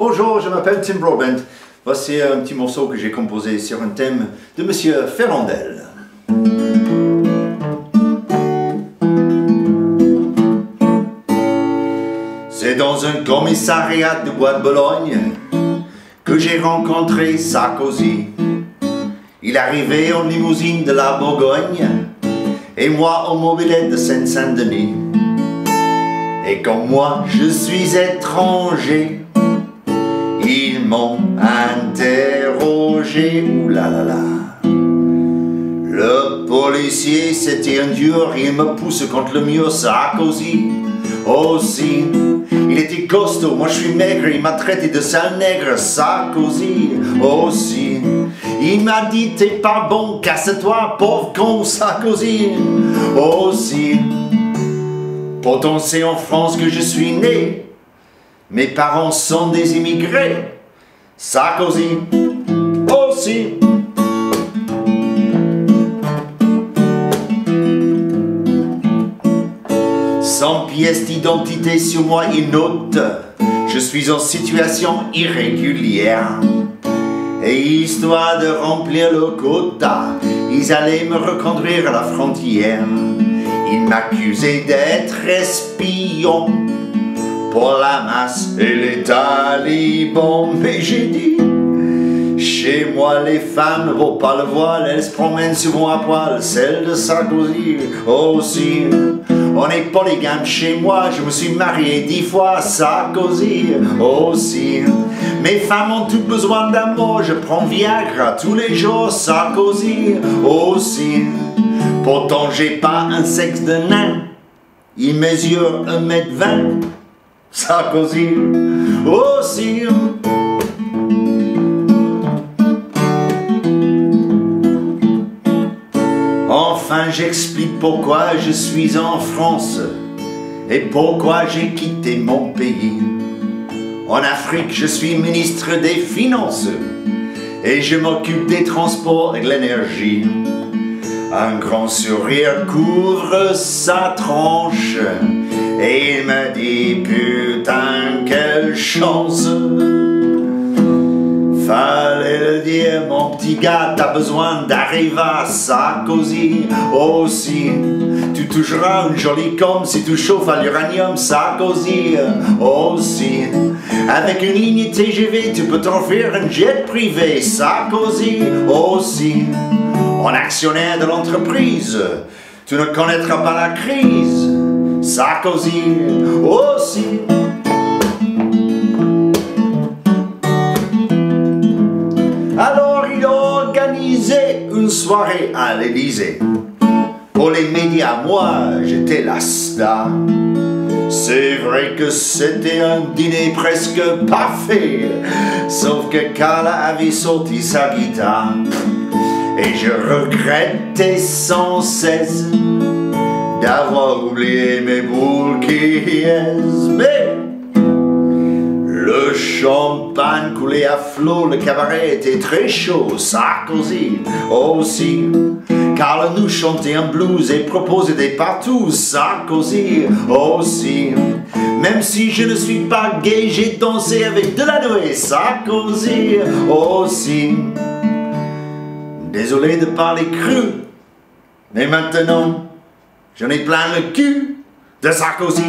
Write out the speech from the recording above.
Bonjour, je m'appelle Tim Broadbent. Voici un petit morceau que j'ai composé sur un thème de Monsieur Ferrandel. C'est dans un commissariat de Bois de Bologne que j'ai rencontré Sarkozy. Il arrivait en limousine de la Bourgogne et moi en mobilette de Seine-Saint-Denis. Et comme moi je suis étranger, ils m'ont interrogé. Ouh là là là. Le policier c'était un dur, il me pousse contre le mur. Sarkozy aussi, il était costaud, moi je suis maigre, il m'a traité de sale nègre. Sarkozy aussi, il m'a dit t'es pas bon, casse-toi pauvre con. Sarkozy aussi, pourtant c'est en France que je suis né, mes parents sont des immigrés. Sarkozy aussi. Sans pièce d'identité sur moi, il note. Je suis en situation irrégulière. Et histoire de remplir le quota, ils allaient me reconduire à la frontière. Ils m'accusaient d'être espion pour la masse et les talibans. Mais j'ai dit, chez moi les femmes ne vont pas le voile, elles se promènent souvent à poil. Celle de Sarkozy aussi. On est polygame chez moi, je me suis marié 10 fois. Sarkozy aussi. Mes femmes ont tout besoin d'amour, je prends Viagra tous les jours. Sarkozy aussi. Pourtant j'ai pas un sexe de nain, il mesure 1m20. Sarkozy aussi. Enfin j'explique pourquoi je suis en France et pourquoi j'ai quitté mon pays. En Afrique je suis ministre des Finances et je m'occupe des transports et de l'énergie. Un grand sourire couvre sa tronche et il me dit putain quelle chance. Fallait le dire mon petit gars, t'as besoin d'Arriva. Sarkozy aussi. Tu toucheras une jolie com si tu chauffes à l'uranium. Sarkozy aussi. Avec une ligne TGV tu peux t'offrir un jet privé. Sarkozy aussi. En actionnaire de l'entreprise, tu ne connaîtras pas la crise. Sarkozy aussi. Alors il a organisé une soirée à l'Élysée. Pour les médias, moi j'étais la star. C'est vrai que c'était un dîner presque parfait, sauf que Carla avait sorti sa guitare. Et je regrettais sans cesse d'avoir oublié mes boules qui mais le champagne coulait à flot, le cabaret était très chaud. Sarkozy aussi. Carla nous chantait un blues et proposait des partous. Sarkozy aussi. Même si je ne suis pas gay, j'ai dansé avec Delanoë. Sarkozy aussi. Désolé de parler cru, mais maintenant, j'en ai plein le cul de Sarkozy.